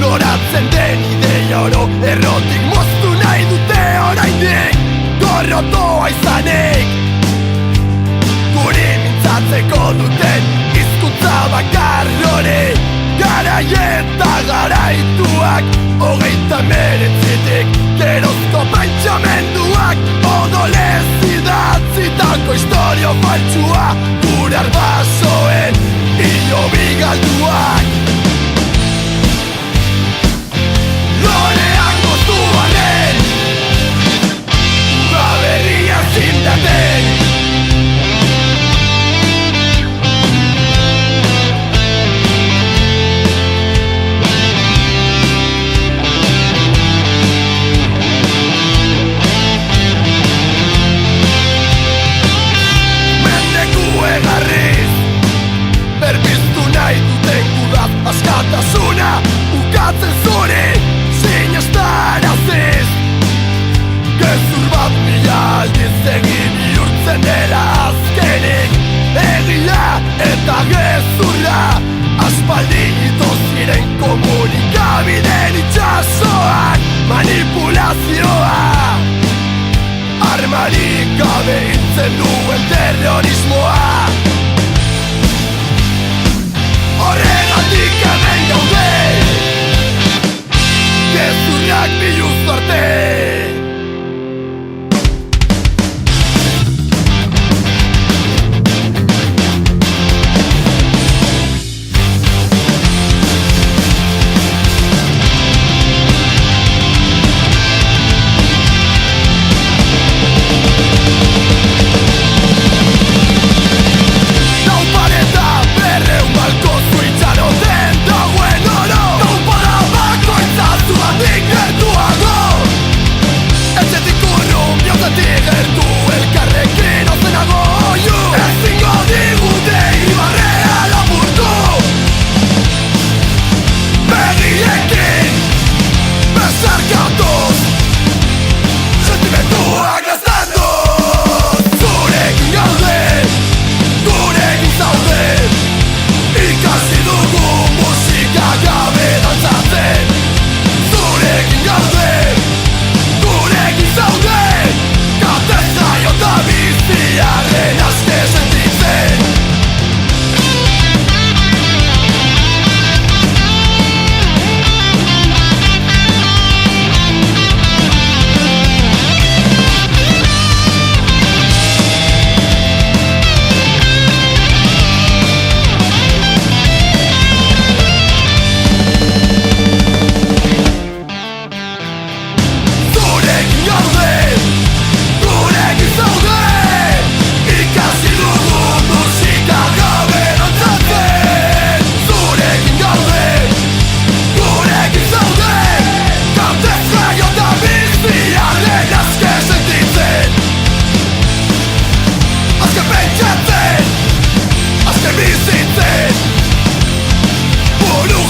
Loratzen den ideia oro errotik moztu nahi dute oraindik gorrotoa izanik guri mintzatzeko duten hizkuntza bakar hori garai eta garaituak hogeita hemeretzitik gerozko pentsamenduak odolez idatzitako istorio faltsua gure arbasoen hilobi galduak loreak moztu balen ugaberria zindaten mendeku egarriz berbiztu nahi duten gudaz askatasuna ukatzen zuri sinestaraziz gezur bat mila aldiz egin bihurtzen dela azkenik egia eta gezurra aspaldi ito ziren komunikabideen itxasoan manipulazioa armarik gabe hiltzen duen terrorismoa horregatik hemen gaude gezurrak biluztu arte Bizitzen, buru